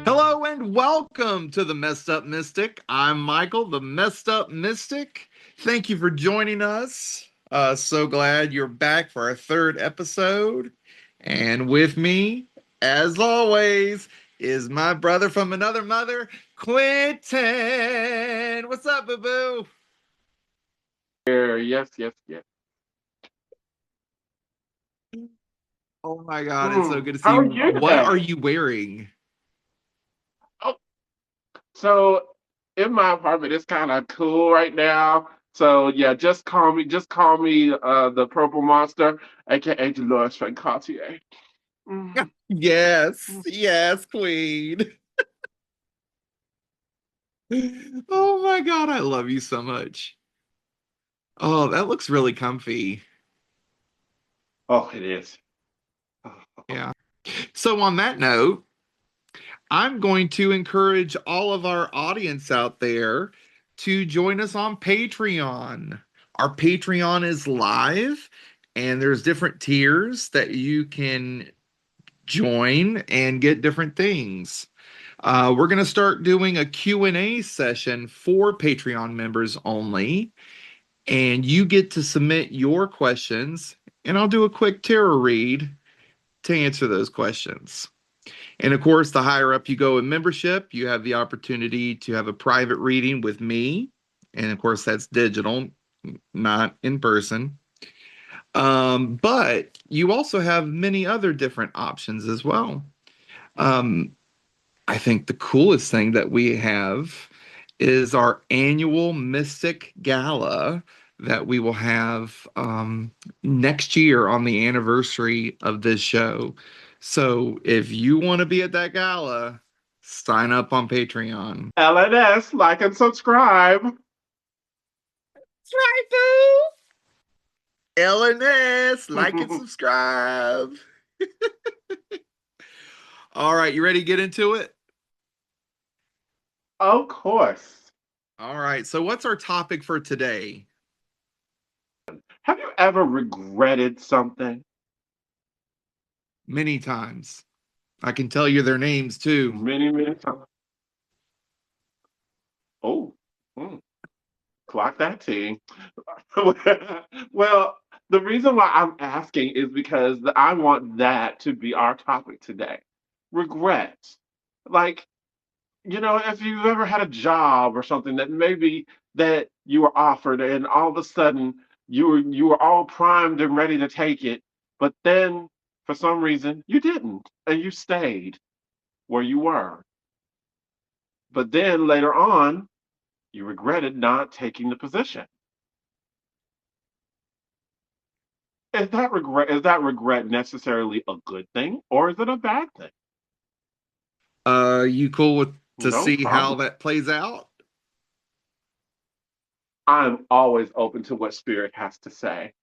Hello and welcome to the Messed Up Mystic. I'm Michael, the Messed Up Mystic. Thank you for joining us. So glad you're back for our third episode. And with me, as always, is my brother from another mother, Quenton. What's up, boo boo? Here, yes, yes, yes. Oh my God, it's so good to see How are you. you What are today? you wearing? Oh, so in my apartment, it's kind of cool right now. So yeah, just call me the Purple Monster, aka Dolores Frank Cartier. Mm, Yes, mm. yes, Queen. Oh my God, I love you so much. Oh, that looks really comfy. Oh, it is. Oh. Yeah. So, on that note, I'm going to encourage all of our audience out there to join us on Patreon. Our Patreon is live, and there's different tiers that you can join and get different things. We're going to start doing a Q&A session for Patreon members only, and you get to submit your questions, and I'll do a quick tarot read to answer those questions. And of course, the higher up you go in membership, you have the opportunity to have a private reading with me. And of course, that's digital, not in person. But you also have many other different options as well. Um, I think the coolest thing that we have is our annual Mystic Gala that we will have next year on the anniversary of this show. So if you want to be at that gala, sign up on Patreon. LNS, like and subscribe. That's right, boo. LNS, like and subscribe. All right, you ready to get into it? Of course. All right, so what's our topic for today? Have you ever regretted something? Many times. I can tell you their names too. Many, many times. Oh. mm. Clock that T. Well, the reason why I'm asking is because I want that to be our topic today. Regret. Like, if you've ever had a job or something that maybe that you were offered and all of a sudden you were all primed and ready to take it, but then for some reason you didn't and you stayed where you were. But then later on, you regretted not taking the position. Is that regret necessarily a good thing or is it a bad thing? You cool with to No see how problem. that plays out? I'm always open to what spirit has to say.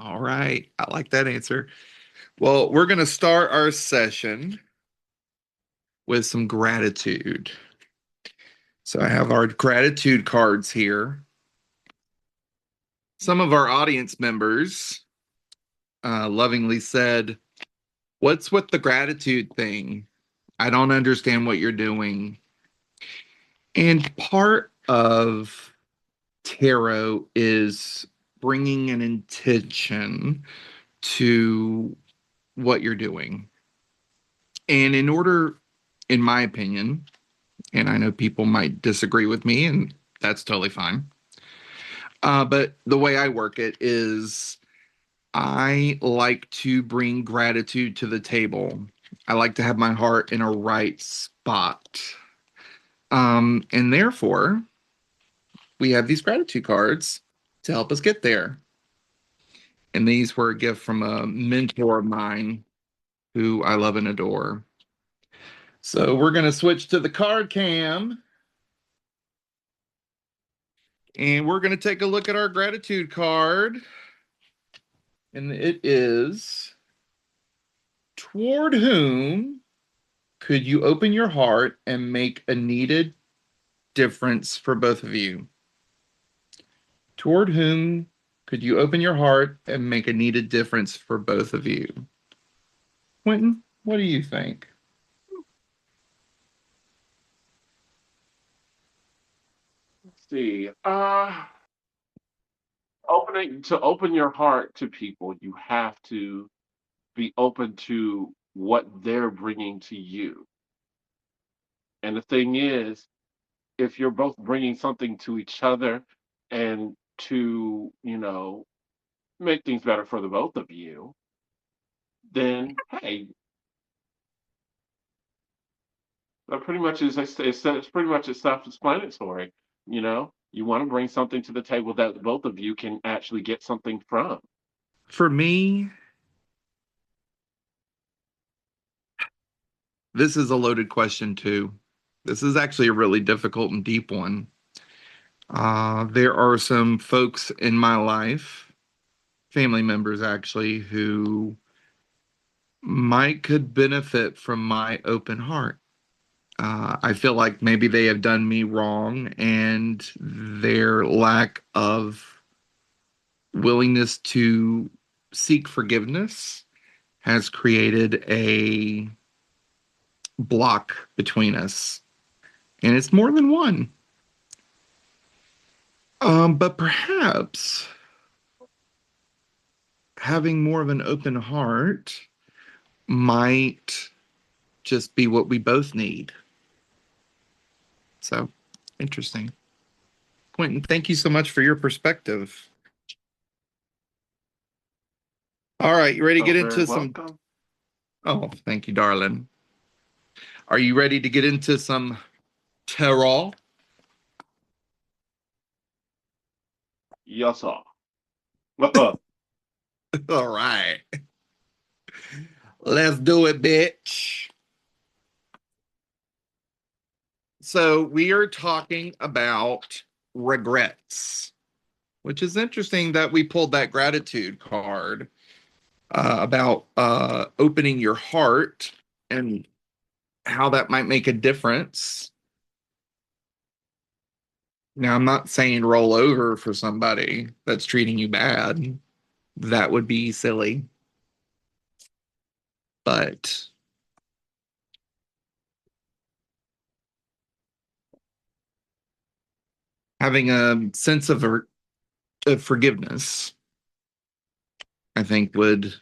All right. I like that answer. Well, we're going to start our session with some gratitude. So I have our gratitude cards here. Some of our audience members lovingly said, "What's with the gratitude thing? I don't understand what you're doing." And part of tarot is bringing an intention to what you're doing. And in order, in my opinion, and I know people might disagree with me, and that's totally fine. But the way I work it is I like to bring gratitude to the table. I like to have my heart in a right spot. And therefore, we have these gratitude cards to help us get there. And these were a gift from a mentor of mine who I love and adore. So we're going to switch to the card cam and we're going to take a look at our gratitude card. And it is, toward whom could you open your heart and make a needed difference for both of you? Toward whom Could you open your heart and make a needed difference for both of you? Quentin, what do you think? Let's see. Open your heart to people, you have to be open to what they're bringing to you. And the thing is, if you're both bringing something to each other and to, make things better for the both of you, then hey, that pretty much is it's pretty much it's self-explanatory. You want to bring something to the table that both of you can actually get something from. For me, this is a loaded question too. This is actually a really difficult and deep one. There are some folks in my life, family members actually, who might could benefit from my open heart. I feel like maybe they have done me wrong, and their lack of willingness to seek forgiveness has created a block between us. And it's more than one. But perhaps having more of an open heart might just be what we both need. So interesting. Quentin, thank you so much for your perspective. All right, you ready to So get very into some? welcome. Oh, thank you, darling. Are you ready to get into some terror? Yes, sir. All right, let's do it, bitch. So, we are talking about regrets, which is interesting that we pulled that gratitude card about opening your heart and how that might make a difference. Now, I'm not saying roll over for somebody that's treating you bad. That would be silly. But having a sense of forgiveness, I think, would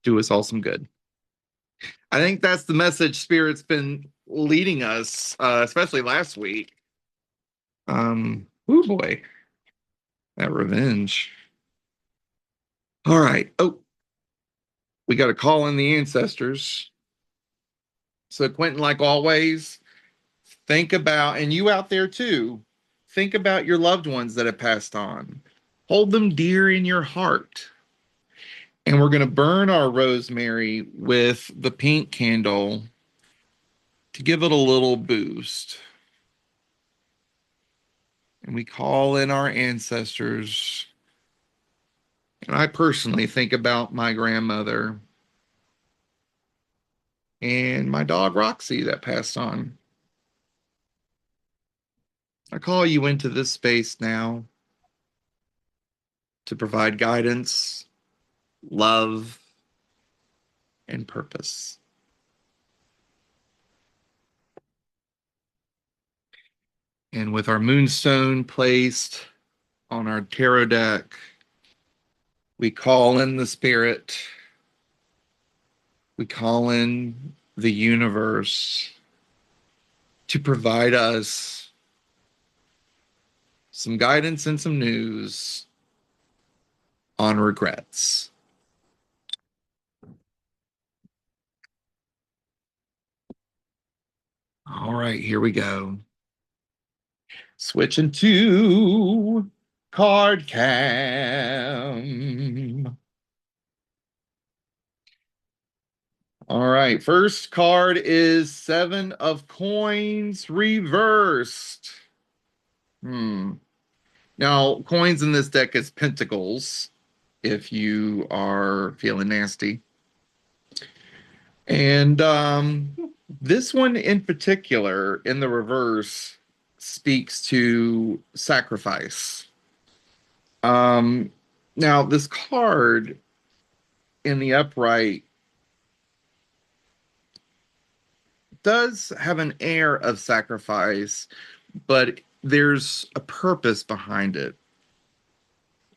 do us all some good. I think that's the message Spirit's been leading us, especially last week. Oh boy, that revenge. All right. Oh, we got to call in the ancestors. So, Quentin, like always, think about, and you out there too, think about your loved ones that have passed on. Hold them dear in your heart. And we're going to burn our rosemary with the pink candle to give it a little boost. And we call in our ancestors. And I personally think about my grandmother and my dog Roxy that passed on. I call you into this space now to provide guidance, love, and purpose. And with our moonstone placed on our tarot deck, we call in the spirit, we call in the universe to provide us some guidance and some news on regrets. All right, here we go. Switching to card cam. All right, first card is Seven of Coins reversed. Now, coins in this deck is pentacles if you are feeling nasty. And this one in particular, in the reverse, speaks to sacrifice. Um, Now this card in the upright does have an air of sacrifice, but there's a purpose behind it.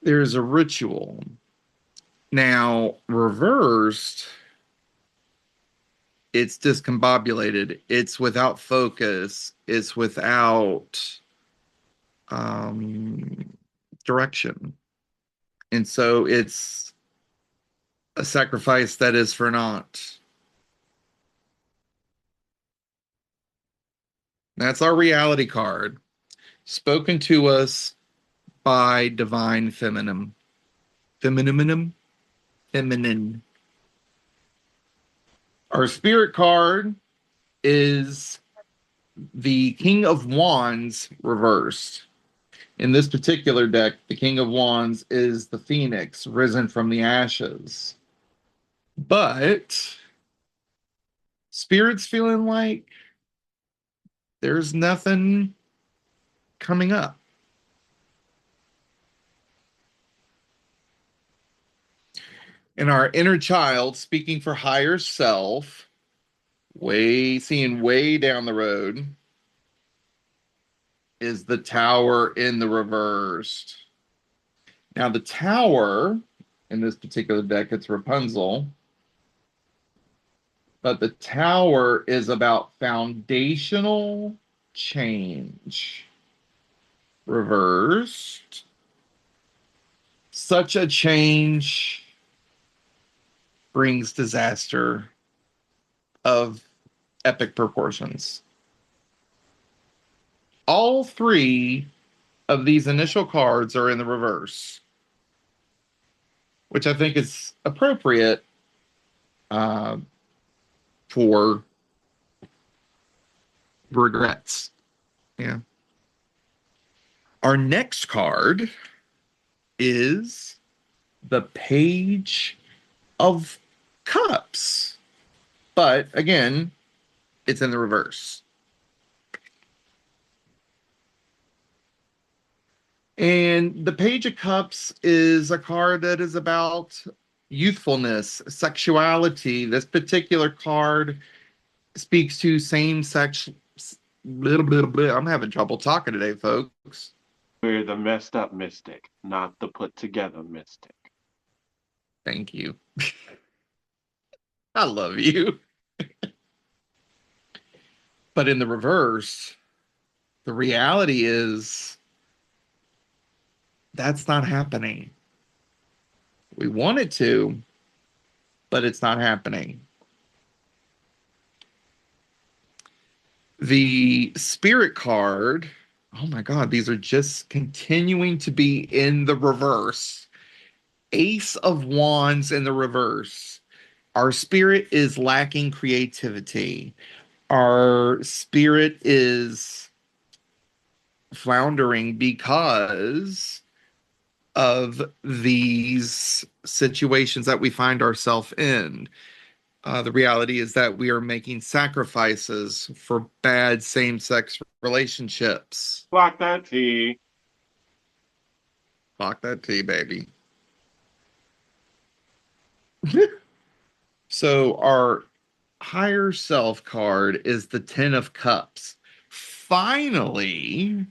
There's a ritual. Now, reversed, it's discombobulated. It's without focus. It's without um, direction. And so it's a sacrifice that is for naught. That's our reality card, spoken to us by divine feminine. Feminine? Feminine. Our spirit card is the King of Wands reversed. In this particular deck, the King of Wands is the Phoenix risen from the ashes. But Spirit's feeling like there's nothing coming up. And our inner child, speaking for higher self, seeing way down the road, is the Tower in the reversed. Now, the Tower in this particular deck, it's Rapunzel, but the Tower is about foundational change. Reversed. Such a change brings disaster of epic proportions. All three of these initial cards are in the reverse, which I think is appropriate uh, for regrets. Yeah. Our next card is the Page of Cups. But again, it's in the reverse. And the Page of Cups is a card that is about youthfulness, sexuality. This particular card speaks to same sex. I'm having trouble talking today, folks. We're the messed up mystic, not the put together mystic. Thank you. I love you. But in the reverse, the reality is that's not happening. We want it to, but it's not happening. The spirit card, oh my God, these are just continuing to be in the reverse. Ace of Wands in the reverse. Our spirit is lacking creativity. Our spirit is floundering because of these situations that we find ourselves in. The reality is that we are making sacrifices for bad same sex relationships. Block that T. Fuck that tea, baby. So, our higher self card is the Ten of Cups. Finally,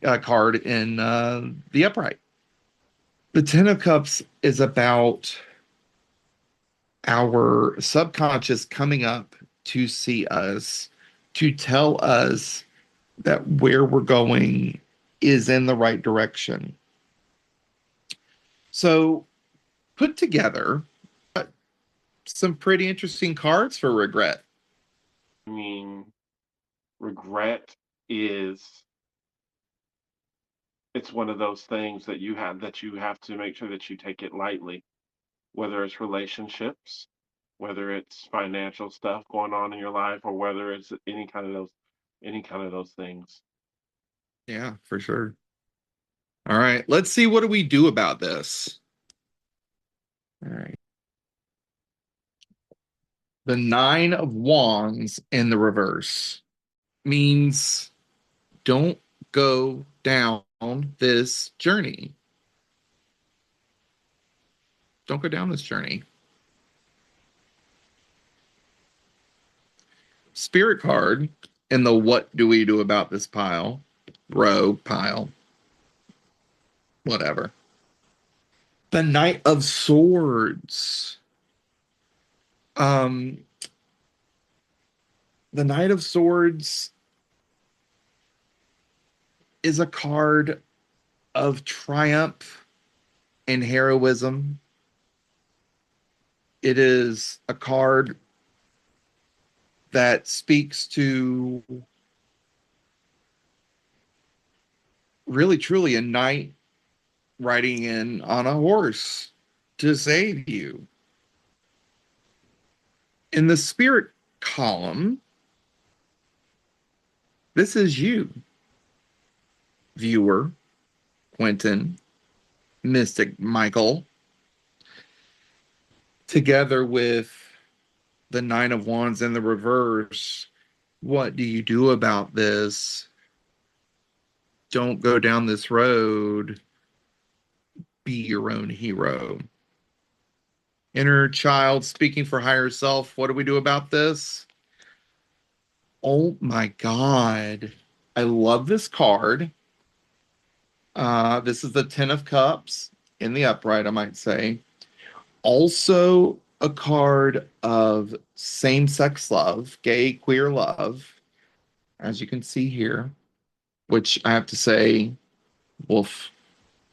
a card in the upright. The Ten of Cups is about our subconscious coming up to see us, to tell us that where we're going is in the right direction. So, put together some pretty interesting cards for regret. I mean, regret is it's one of those things that you have to make sure that you take it lightly, whether it's relationships, whether it's financial stuff going on in your life, or whether it's any kind of those things. Yeah, for sure. All right, let's see what do we do about this. All right. The Nine of Wands in the reverse means don't go down this journey. Don't go down this journey. Spirit card in the what do we do about this pile, whatever. The Knight of Swords. Um, the Knight of Swords is a card of triumph and heroism. It is a card that speaks to really truly a knight riding in on a horse to save you. In the spirit column, this is you, viewer, Quenton, Mystic Michael, together with the Nine of Wands in the reverse. What do you do about this? Don't go down this road. Be your own hero. Inner child speaking for higher self. What do we do about this? Oh my God. I love this card. This is the Ten of Cups in the upright, I might say. Also, a card of same sex love, gay, queer love, as you can see here, which I have to say, wolf,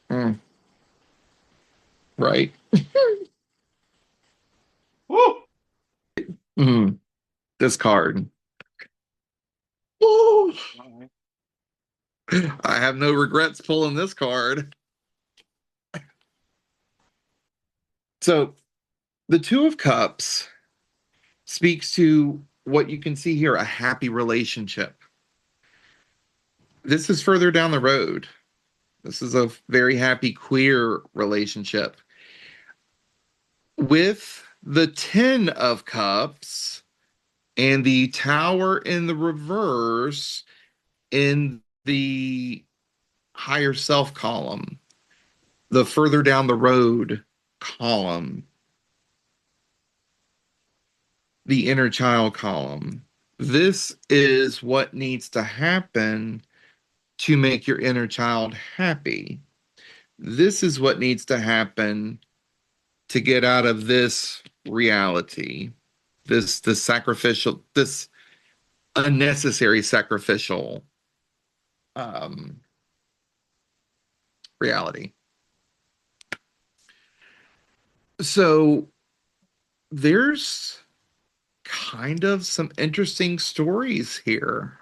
mm, right? Woo! Mm, this card. Ooh, I have no regrets pulling this card. So, the Two of Cups speaks to what you can see here, a happy relationship. This is further down the road. This is a very happy queer relationship. With the Ten of Cups and the Tower in the reverse in the higher self column, the further down the road column, the inner child column. This is what needs to happen to make your inner child happy. This is what needs to happen to get out of this reality, this sacrificial, this unnecessary sacrificial um, reality. So there's kind of some interesting stories here.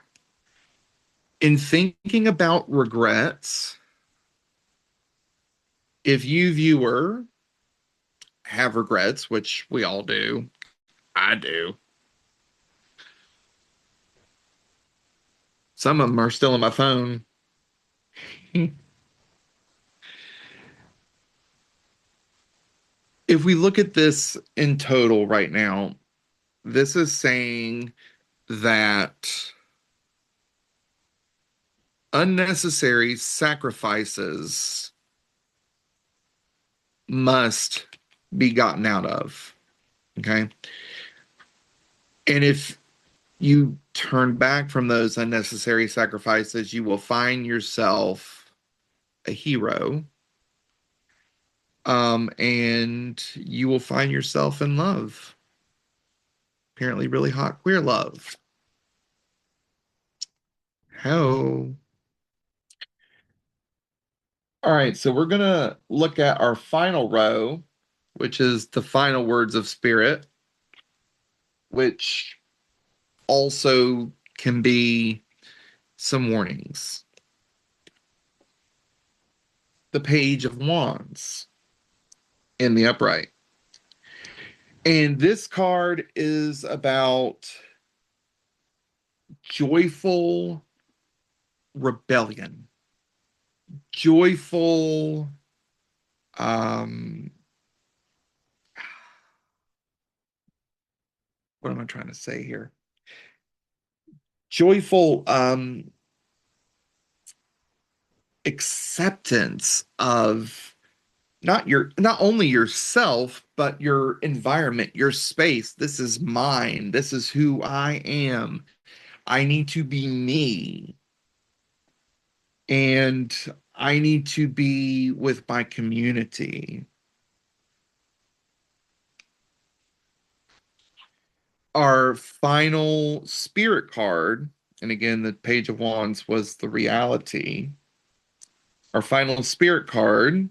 In thinking about regrets, if you viewer have regrets, which we all do, I do. Some of them are still on my phone. If we look at this in total right now, this is saying that unnecessary sacrifices must be gotten out of. Okay. And if you turn back from those unnecessary sacrifices, you will find yourself a hero. And you will find yourself in love. Apparently, really hot queer love. How? All right, so we're going to look at our final row, which is the final words of spirit, which also can be some warnings. The Page of Wands in the upright. And this card is about joyful rebellion, joyful, um, what am I trying to say here? Joyful acceptance of not only yourself, but your environment, your space. This is mine. This is who I am. I need to be me. And I need to be with my community. Our final spirit card, and again, the Page of Wands was the reality. Our final spirit card,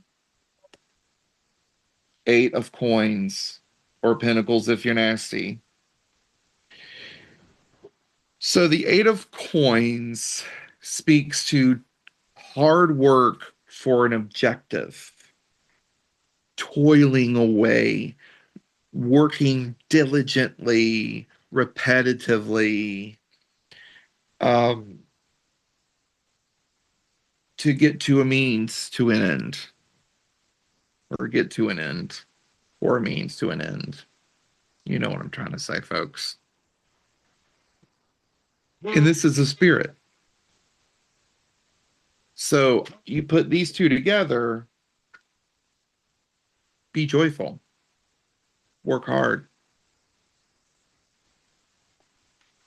Eight of Coins, or Pentacles if you're nasty. So the Eight of Coins speaks to hard work for an objective, toiling away, working diligently, repetitively, um, to get to a means to an end, or get to an end, or a means to an end. You know what I'm trying to say, folks. And this is a spirit. So you put these two together, be joyful, work hard.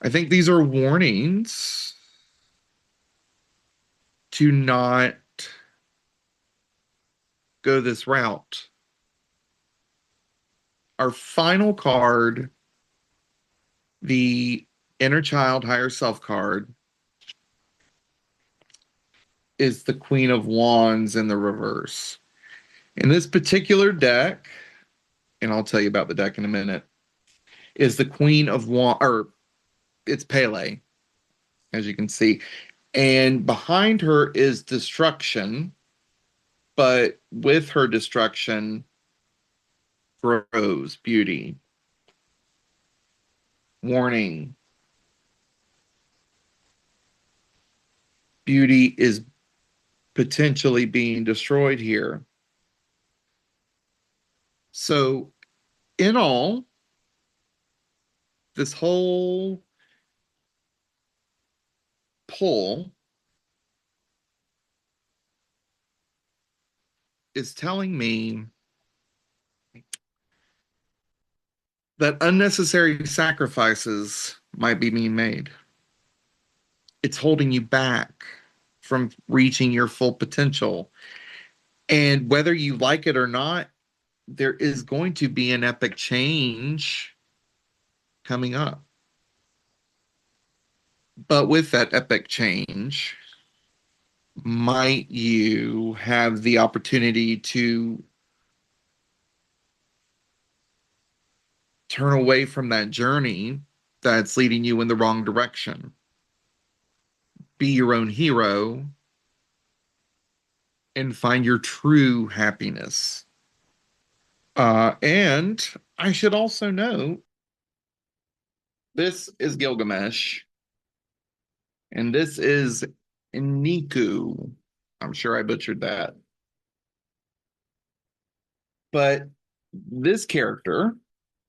I think these are warnings to not go this route. Our final card, the inner child, higher self card, is the Queen of Wands in the reverse. In this particular deck, and I'll tell you about the deck in a minute, is the Queen of Wands, or it's Pele, as you can see. And behind her is destruction, but with her destruction grows beauty. Warning, beauty is potentially being destroyed here. So, in all, this whole pull is telling me that unnecessary sacrifices might be being made. It's holding you back from reaching your full potential. And whether you like it or not, there is going to be an epic change coming up. But with that epic change, might you have the opportunity to turn away from that journey that's leading you in the wrong direction? Be your own hero and find your true happiness. And I should also note this is Gilgamesh, and this is Niku. I'm sure I butchered that. But this character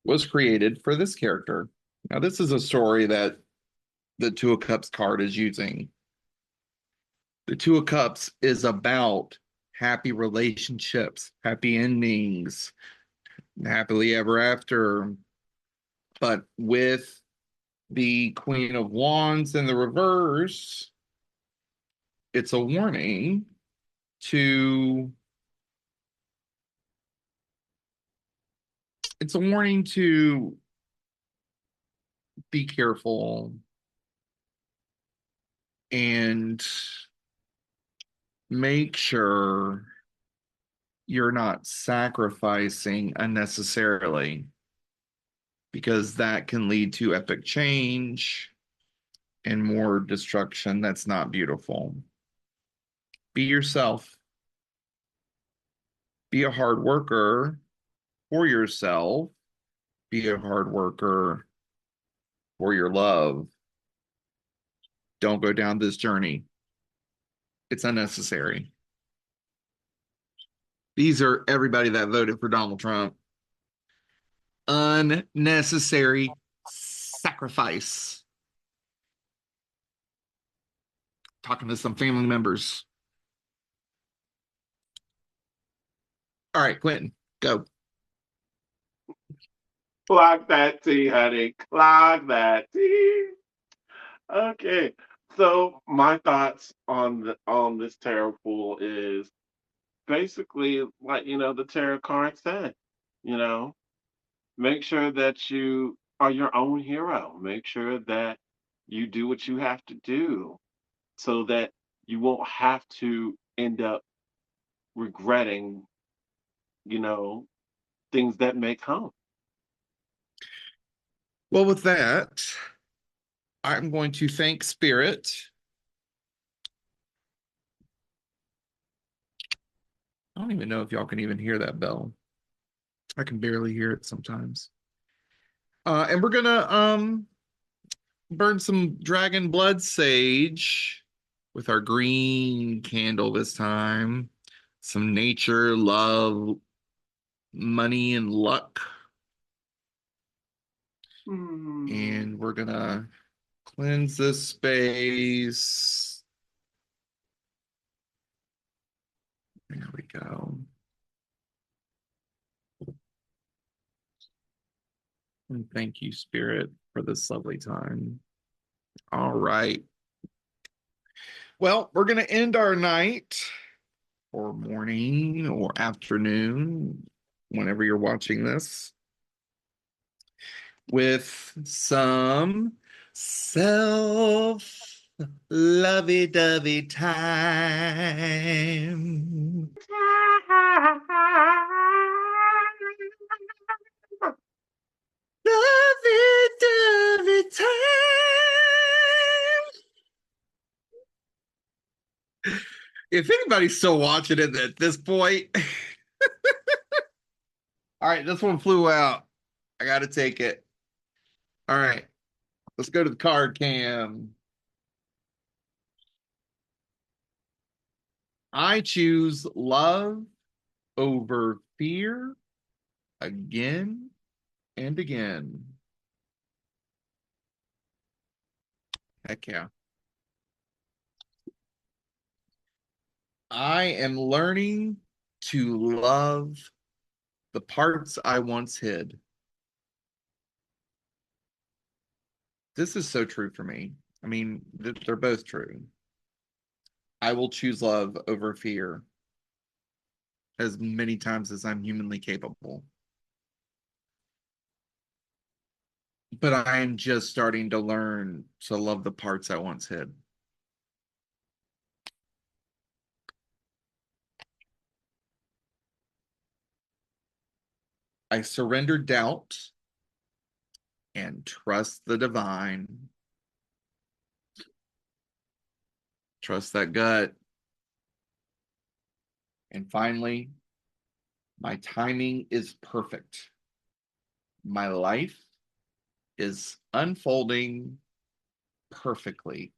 was created for this character. Now, this is a story that the Two of Cups card is using. The Two of Cups is about happy relationships, happy endings, happily ever after. But with the Queen of Wands in the reverse, it's a warning to it's a warning to be careful and make sure you're not sacrificing unnecessarily, because that can lead to epic change and more destruction that's not beautiful. Be yourself. Be a hard worker for yourself. Be a hard worker for your love. Don't go down this journey. It's unnecessary. These are everybody that voted for Donald Trump. Unnecessary sacrifice. Talking to some family members. All right, Quentin, go. Clock that T, honey. Clock that T. Okay. So my thoughts on this tarot pool is basically like the tarot card said. You know, make sure that you are your own hero. Make sure that you do what you have to do so that you won't have to end up regretting, you know, things that may come. Well, with that, I'm going to thank Spirit. I don't even know if y'all can even hear that bell. I can barely hear it sometimes. And we're gonna burn some dragon blood sage with our green candle this time. Some nature, love, money, and luck. Hmm. And we're gonna cleanse this space. There we go. And thank you, Spirit, for this lovely time. All right. Well, we're going to end our night or morning or afternoon, whenever you're watching this, with some self lovey dovey time. Lovey dovey time. If anybody's still watching it at this point, all right, this one flew out. I got to take it. All right, let's go to the card cam. I choose love over fear again and again. Heck yeah. I am learning to love the parts I once hid. This is so true for me. I mean, they're both true. I will choose love over fear as many times as I'm humanly capable. But I am just starting to learn to love the parts I once hid. I surrender doubt and trust the divine. Trust that gut. And finally, my timing is perfect. My life is unfolding perfectly.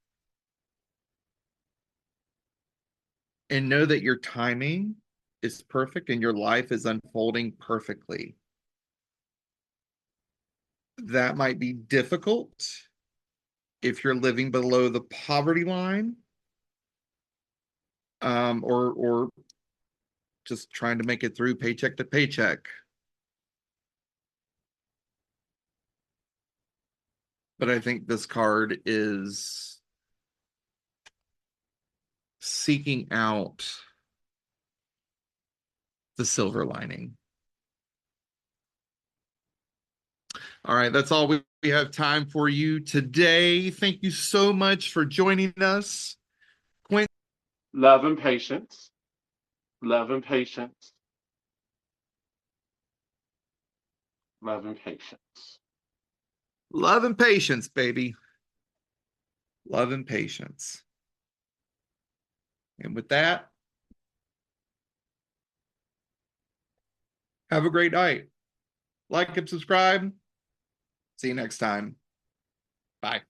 And know that your timing is perfect and your life is unfolding perfectly. That might be difficult if you're living below the poverty line, or just trying to make it through paycheck to paycheck. But I think this card is seeking out the silver lining. All right, that's all we have time for you today. Thank you so much for joining us. Quentin, Love and patience. Love and patience. Love and patience. love and patience, baby. Love and patience. And with that, have a great night. Like and subscribe. See you next time. Bye.